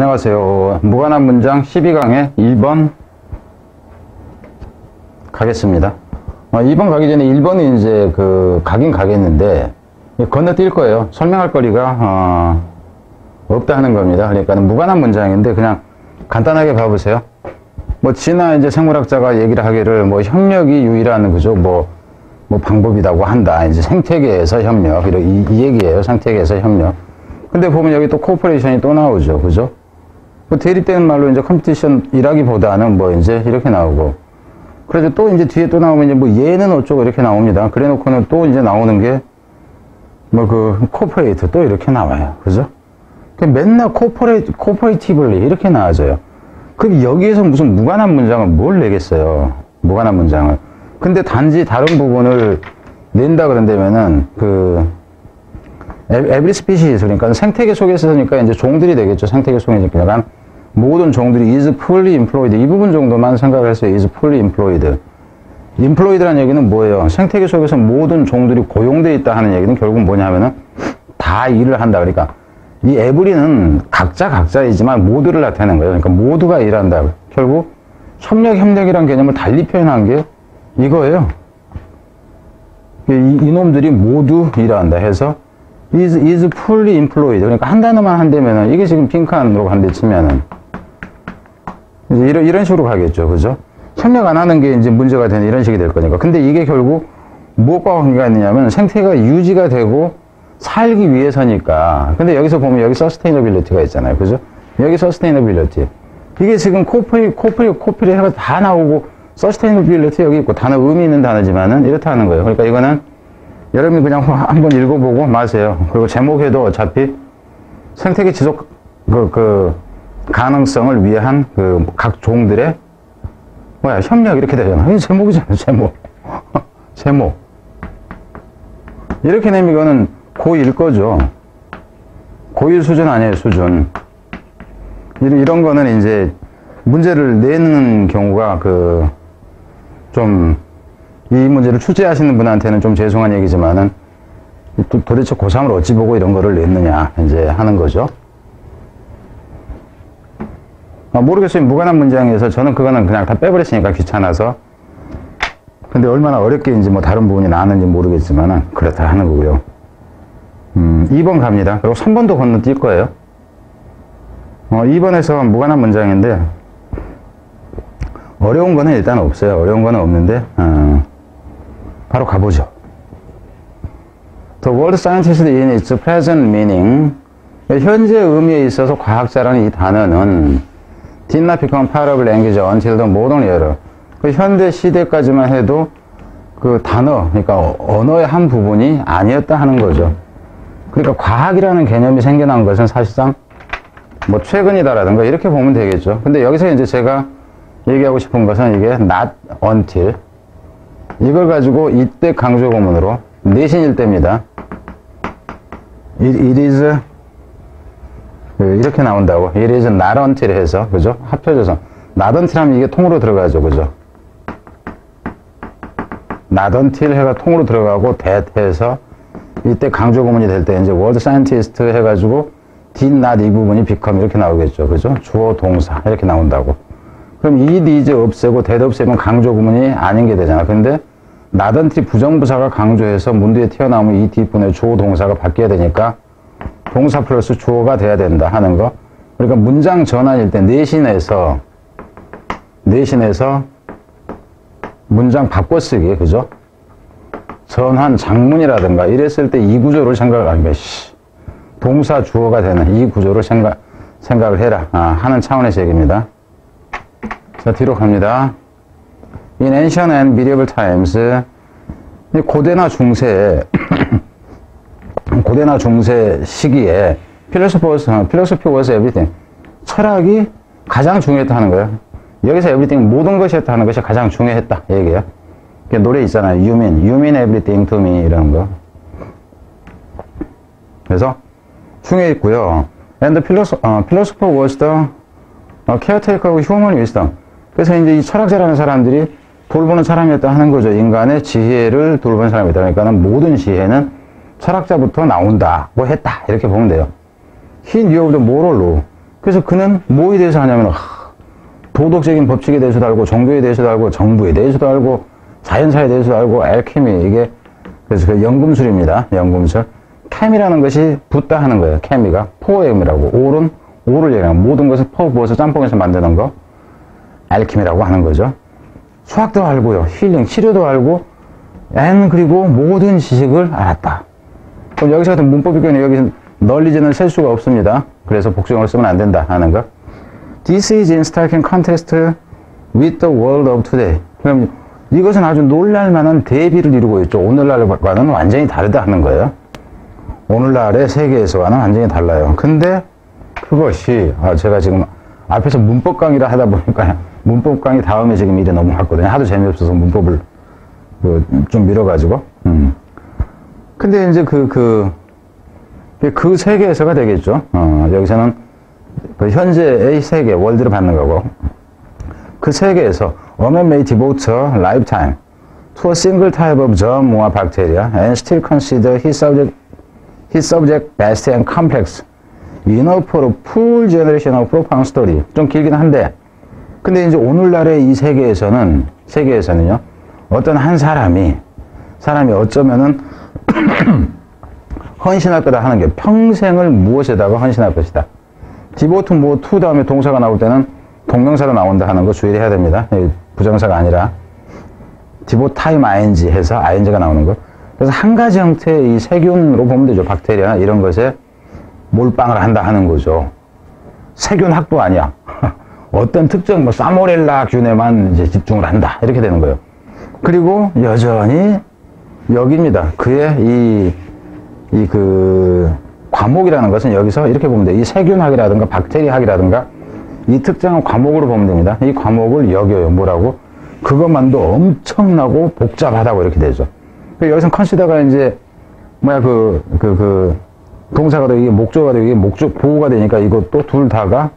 안녕하세요. 무관한 문장 12강의 2번 가겠습니다. 2번 가기 전에 1번이 이제 가긴 가겠는데 건너뛸 거예요. 설명할 거리가 없다 하는 겁니다. 그러니까 무관한 문장인데 그냥 간단하게 봐보세요. 지나 이제 생물학자가 얘기를 하기를 협력이 유일한 그죠 뭐 방법이라고 한다. 이제 생태계에서 협력 이 얘기예요. 생태계에서 협력. 근데 보면 여기 또 코퍼레이션이 또 나오죠. 그죠? 대립되는 말로 이제 컴피티션이라기보다는 이제 이렇게 나오고. 그래서 또 이제 뒤에 또 나오면 이제 얘는 어쩌고 이렇게 나옵니다. 그래 놓고는 또 이제 나오는 게 코퍼레이트 또 이렇게 나와요. 그죠? 맨날 코퍼레이티블리 이렇게 나와져요. 그럼 여기에서 무슨 무관한 문장을 뭘 내겠어요? 무관한 문장을. 근데 단지 다른 부분을 낸다 그런다면은 every species, 그러니까 생태계 속에서니까 이제 종들이 되겠죠. 생태계 속이니까 모든 종들이 is fully employed 이 부분 정도만 생각을 했어요. is fully employed. employed라는 얘기는 뭐예요? 생태계 속에서 모든 종들이 고용되어 있다 하는 얘기는 결국 뭐냐면은 다 일을 한다. 그러니까 이 every는 각자이지만 모두를 나타내는 거예요. 그러니까 모두가 일한다. 결국 협력이란 개념을 달리 표현한 게 이거예요. 이놈들이 모두 일한다 해서 is fully employed. 그러니까 한 단어만 한다면은 이게 지금 빈칸으로 간다 치면은 이런 식으로 가겠죠. 그죠? 협력 안 하는 게 이제 문제가 되는 이런 식이 될 거니까. 근데 이게 결국 무엇과 관계가 있느냐면 생태가 유지가 되고 살기 위해서니까. 근데 여기서 보면 여기 sustainability가 있잖아요. 그죠? 여기 sustainability. 이게 지금 코피리 해가 다 나오고 sustainability 여기 있고 단어 의미 있는 단어지만은 이렇다 하는 거예요. 그러니까 이거는 여러분이 그냥 한번 읽어보고 마세요. 그리고 제목에도 어차피 생태계 지속 가능성을 위한 각 종들의 협력 이렇게 되잖아. 이게 제목이잖아. 제목. 이렇게 내면 이거는 고1 거죠. 고1 수준 아니에요. 수준. 이런 거는 이제 문제를 내는 경우가 이 문제를 출제하시는 분한테는 좀 죄송한 얘기지만은 도대체 고3을 어찌 보고 이런 거를 냈느냐 이제 하는 거죠. 모르겠어요. 무관한 문장에서 저는 그거는 그냥 다 빼버렸으니까 귀찮아서. 근데 얼마나 어렵게 이제 다른 부분이 나왔는지 모르겠지만은 그렇다 하는 거고요. 2번 갑니다. 그리고 3번도 건너뛸 거예요. 2번에서 무관한 문장인데 어려운 거는 일단 없어요. 어려운 거는 없는데 바로 가보죠. The word scientist in its present meaning. 현재 의미에 있어서 과학자라는 이 단어는 did not become part of language until the modern era. 현대 시대까지만 해도 단어, 그러니까 언어의 한 부분이 아니었다 하는 거죠. 그러니까 과학이라는 개념이 생겨난 것은 사실상 최근이다라든가 이렇게 보면 되겠죠. 근데 여기서 이제 제가 얘기하고 싶은 것은 이게 not until 이걸 가지고 이때 강조구문으로 내신일 때입니다. It is 이렇게 나온다고. It is not until 해서 그죠? 합쳐져서 not until 하면 이게 통으로 들어가죠. 그죠? not until 해가 통으로 들어가고 that 해서 이때 강조구문이 될 때 이제 word scientist 해가지고 did not 이 부분이 become 이렇게 나오겠죠. 그죠? 주어 동사 이렇게 나온다고. 그럼 it is 없애고 that 없애면 강조구문이 아닌 게 되잖아. 근데 not until 부정부사가 강조해서 문 뒤에 튀어나오면 이 뒷분에 주어 동사가 바뀌어야 되니까 동사 플러스 주어가 돼야 된다 하는 거. 그러니까 문장 전환일 때 내신에서 문장 바꿔쓰기 그죠? 전환 장문이라든가 이랬을 때 이 구조를 생각하면 동사 주어가 되는 이 구조를 생각을 해라 하는 차원에서 얘기입니다. 자, 뒤로 갑니다. In ancient and medieval times, 고대나 중세 시기에 philosophy was everything. 철학이 가장 중요했다 하는 거예요. 여기서 everything 모든 것이었다 하는 것이 가장 중요했다 얘기예요. 노래 있잖아요. You mean everything to me 이런 거. 그래서 중요했고요. And the philosopher was the caretaker of human wisdom. 그래서 이제 이 철학자라는 사람들이 돌보는 사람이었다 하는 거죠. 인간의 지혜를 돌보는 사람이다. 그러니까는 모든 지혜는 철학자부터 나온다고 했다. 이렇게 보면 돼요. He knew the moral law. 그래서 그는 뭐에 대해서 하냐면, 도덕적인 법칙에 대해서도 알고, 종교에 대해서도 알고, 정부에 대해서도 알고, 자연사에 대해서도 알고, 알케미, 이게, 그래서 그 연금술입니다. 연금술. 케미라는 것이 붓다 하는 거예요. 케미가. 포엠이라고. 올은, 올을 얘기하는 모든 것을 퍼 부어서 짬뽕해서 만드는 거. 알케미라고 하는 거죠. 수학도 알고요. 힐링, 치료도 알고, 그리고 모든 지식을 알았다. 그럼 여기서 같은 문법이 껴있는 여기 널리지는 셀 수가 없습니다. 그래서 복수형을 쓰면 안 된다 하는 거. This is in stark contrast with the world of today. 그럼 이것은 아주 놀랄만한 대비를 이루고 있죠. 오늘날과는 완전히 다르다 하는 거예요. 오늘날의 세계에서와는 완전히 달라요. 근데 그것이 제가 지금 앞에서 문법 강의를 하다 보니까 문법 강의 다음에 지금 일이 넘어갔거든요. 하도 재미없어서 문법을 좀 밀어가지고. 근데 이제 그 세계에서가 되겠죠. 여기서는 그 현재의 세계, 월드를 받는 거고. 그 세계에서 a man may devote a lifetime to a single type of germ or bacteria and still consider his subject vast and complex enough for a full generation of profound story. 좀 길긴 한데, 근데 이제 오늘날의 이 세계에서는요, 어떤 한 사람이 어쩌면은 헌신할 거다 하는 게 평생을 무엇에다가 헌신할 것이다. 디보트 투 다음에 동사가 나올 때는 동명사로 나온다 하는 거 주의를 해야 됩니다. 부정사가 아니라 디보트 타임 ing 해서 ing가 나오는 거. 그래서 한 가지 형태의 이 세균으로 보면 되죠. 박테리아나 이런 것에 몰빵을 한다 하는 거죠. 세균학도 아니야. 어떤 특정 사모렐라 균에만 이제 집중을 한다. 이렇게 되는 거예요. 그리고 여전히 여기입니다. 그의 과목이라는 것은 여기서 이렇게 보면 돼요. 이 세균학이라든가 박테리아학이라든가 이 특정한 과목으로 보면 됩니다. 이 과목을 여겨요. 뭐라고? 그것만도 엄청나고 복잡하다고 이렇게 되죠. 여기서 컨시더가 이제 동사가 되고 이게 목적어가 되고 이게 목적 보호가 되니까 이것도 둘 다가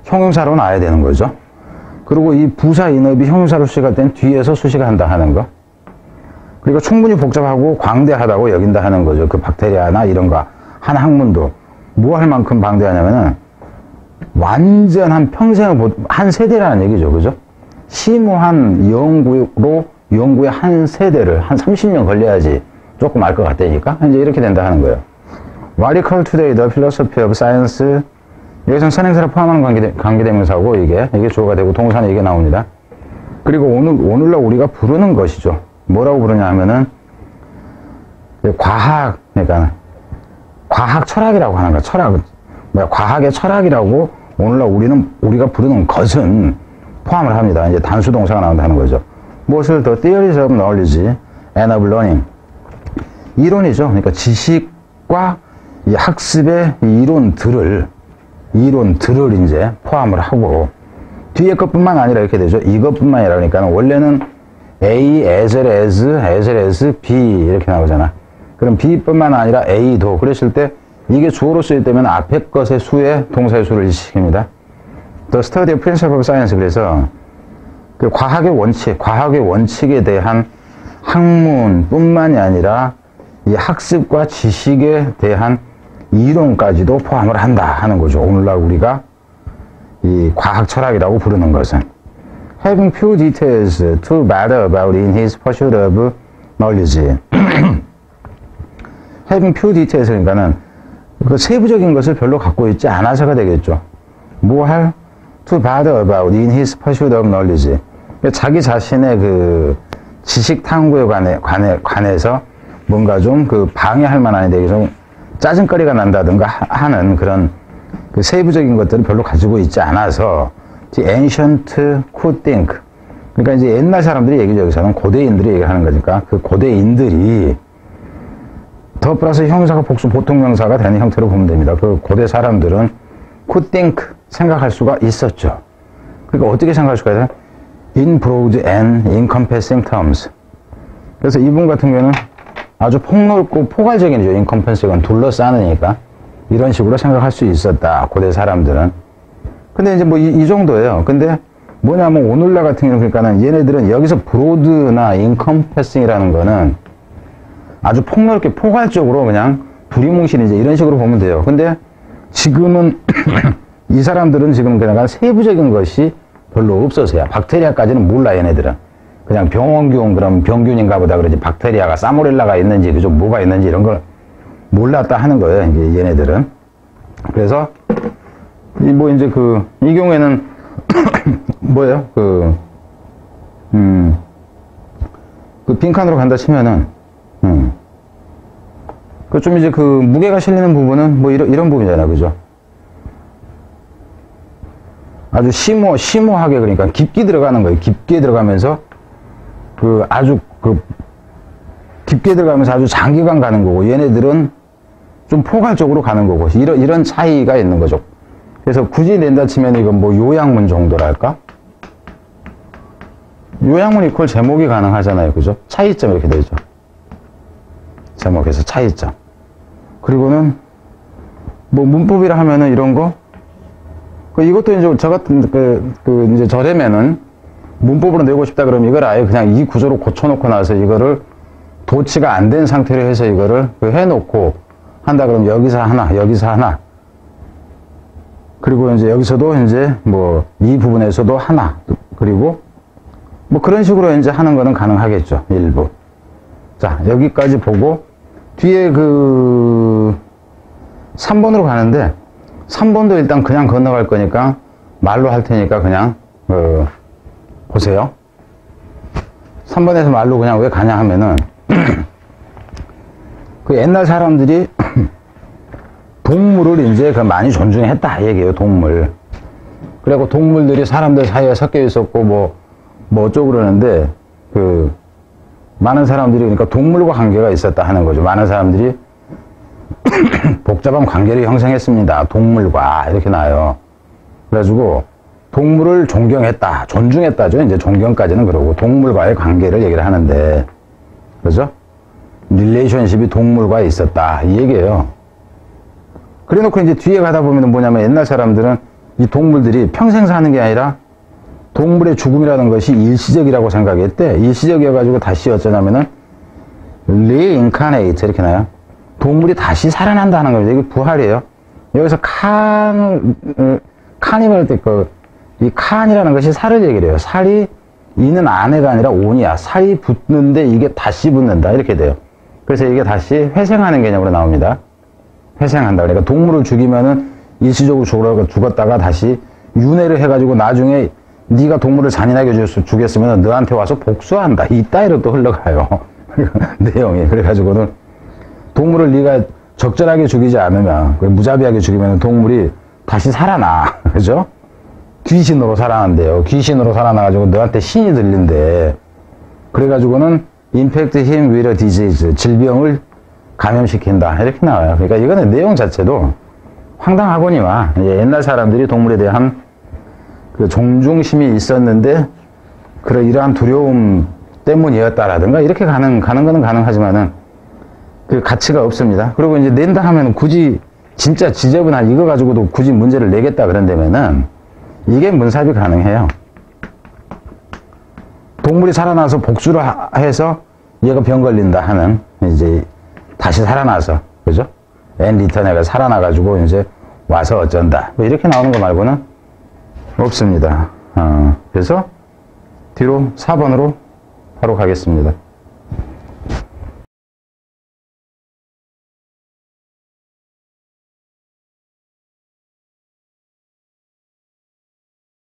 형용사로 나와야 되는 거죠. 그리고 이 부사 인업이 형용사로 수식할 땐 뒤에서 수식한다 하는 거. 그리고 충분히 복잡하고 광대하다고 여긴다 하는 거죠. 그 박테리아나 이런 거 한 학문도 뭐 할 만큼 방대하냐면은 완전한 평생을 한 세대라는 얘기죠. 그죠? 심오한 연구의 한 세대를 한 30년 걸려야지 조금 알 것 같다니까 이제 이렇게 된다 하는 거예요. What we call today the philosophy of science. 여기서는 선행사를 포함하는 관계대명사고 이게 주어가 되고 동사는 이게 나옵니다. 그리고 오늘날 우리가 부르는 것이죠. 뭐라고 부르냐 하면은 그러니까 과학 철학이라고 하는 거야. 과학의 철학이라고 오늘날 우리가 부르는 것은 포함을 합니다. 이제 단수 동사가 나온다는 거죠. 무엇을 the theories of knowledge and of learning. 이론이죠. 그러니까 지식과 이 학습의 이론들을 이제 포함을 하고 뒤에 것뿐만 아니라 이렇게 되죠. 이것뿐만 아니라 그러니까 원래는 A as well as B 이렇게 나오잖아. 그럼 B뿐만 아니라 A도 그랬을 때 이게 주어로 쓰일 때면 앞에 것의 수에 동사의 수를 일시킵니다. The study of principle of science. 그래서 그 과학의 원칙에 대한 학문뿐만이 아니라 이 학습과 지식에 대한 이론까지도 포함을 한다 하는 거죠. 오늘날 우리가 이 과학 철학이라고 부르는 것은 having few details to matter about in his pursuit of knowledge. having few details 그러니까는 그 세부적인 것을 별로 갖고 있지 않아서가 되겠죠. to bother about in his pursuit of knowledge. 자기 자신의 그 지식 탐구에 관해서 뭔가 좀 그 방해할 만한 데에 좀 짜증거리가 난다든가 하는 그런 그 세부적인 것들을 별로 가지고 있지 않아서 the ancient could think. 그러니까 이제 옛날 사람들이 얘기죠. 여기서는 고대인들이 얘기하는 거니까 그 고대인들이 더 플러스 형용사가 복수 보통명사가 되는 형태로 보면 됩니다. 그 고대 사람들은 could think 생각할 수가 있었죠. 그러니까 어떻게 생각할 수가 있어요? in broad and encompassing terms. 그래서 이분 같은 경우는 아주 폭넓고 포괄적인이죠. encompassing은 둘러싸느니까 이런 식으로 생각할 수 있었다. 고대 사람들은. 근데 이제 뭐 이 정도예요. 근데 뭐냐면 오늘날 같은 경우는 그러니까는 얘네들은 여기서 broad나 encompassing이라는 거는 아주 폭넓게 포괄적으로 그냥 두리뭉실 이제 이런 식으로 보면 돼요. 근데 지금은 이 사람들은 지금 그냥 세부적인 것이 별로 없어서야. 박테리아까지는 몰라, 얘네들은. 그냥 병원균, 그럼 병균인가 보다 그러지. 박테리아가, 사모렐라가 있는지, 그죠? 뭐가 있는지 이런 걸 몰랐다 하는 거예요, 이제 얘네들은. 그래서, 뭐 이제 이 경우에는, 뭐예요? 그 빈칸으로 간다 치면은, 좀 이제 무게가 실리는 부분은 뭐 이런 부분이잖아요, 그죠? 아주 심오하게, 그러니까 깊게 들어가는 거예요. 깊게 들어가면서 아주 깊게 들어가면서 아주 장기간 가는 거고, 얘네들은 좀 포괄적으로 가는 거고, 이런 차이가 있는 거죠. 그래서 굳이 낸다 치면 이건 뭐 요약문 정도랄까? 요약문 이퀄 제목이 가능하잖아요, 그죠? 차이점 이렇게 되죠. 제목에서 차이점. 그리고는 뭐 문법이라 하면은 이런 거, 이것도 이제 저 같은 이제 저렴에는 문법으로 내고 싶다 그러면 이걸 아예 그냥 이 구조로 고쳐놓고 나서 이거를 도치가 안 된 상태로 해서 이거를 해놓고 한다 그러면 여기서 하나, 그리고 이제 여기서도 이제 뭐 이 부분에서도 하나, 그리고 뭐 그런 식으로 이제 하는 거는 가능하겠죠, 일부. 자, 여기까지 보고 뒤에 3번으로 가는데 3번도 일단 그냥 건너갈 거니까 말로 할 테니까 그냥 보세요. 3번에서 말로 그냥 왜 가냐 하면은 옛날 사람들이 동물을 이제 많이 존중했다 얘기예요, 동물. 그래갖고 동물들이 사람들 사이에 섞여 있었고 뭐 어쩌고 그러는데 많은 사람들이 그러니까 동물과 관계가 있었다 하는 거죠. 많은 사람들이 복잡한 관계를 형성했습니다, 동물과, 이렇게 나와요. 그래가지고 동물을 존경했다, 존중했다죠. 이제 존경까지는 그러고 동물과의 관계를 얘기를 하는데, 그죠? 릴레이션십이 동물과 있었다 이 얘기예요. 그래놓고 이제 뒤에 가다 보면 뭐냐면 옛날 사람들은 이 동물들이 평생 사는 게 아니라 동물의 죽음이라는 것이 일시적이라고 생각했대. 일시적이어가지고 다시 어쩌냐면은 reincarnate 이렇게 나요. 동물이 다시 살아난다는 겁니다. 이게 부활이에요. 여기서 칸이말 때 이 칸이라는 것이 살을 얘기를 해요. 살이 이는 안에가 아니라 온이야. 살이 붙는데 이게 다시 붙는다 이렇게 돼요. 그래서 이게 다시 회생하는 개념으로 나옵니다. 회생한다. 그러니까 동물을 죽이면은 일시적으로 죽었다가 다시 윤회를 해가지고 나중에 네가 동물을 잔인하게 죽였으면 너한테 와서 복수한다. 이따위로 또 흘러가요. 내용이. 그래가지고는 동물을 네가 적절하게 죽이지 않으면, 무자비하게 죽이면 동물이 다시 살아나. 그죠? 귀신으로 살아난대요. 귀신으로 살아나가지고 너한테 신이 들린대. 그래가지고는 infect him with a disease. 질병을 감염시킨다. 이렇게 나와요. 그러니까 이거는 내용 자체도 황당하거니와 옛날 사람들이 동물에 대한 존중심이 있었는데 이러한 두려움 때문이었다라든가 이렇게 가는 거는 가능하지만은 가치가 없습니다. 그리고 이제 낸다 하면 굳이 진짜 지저분한 이거 가지고도 굳이 문제를 내겠다 그런다면은 이게 문삽이 가능해요. 동물이 살아나서 복수를 해서 얘가 병 걸린다 하는 이제 다시 살아나서, 그죠? 앤 리턴애가 살아나가지고 이제 와서 어쩐다. 뭐 이렇게 나오는 거 말고는 없습니다. 그래서 뒤로 4번으로 바로 가겠습니다.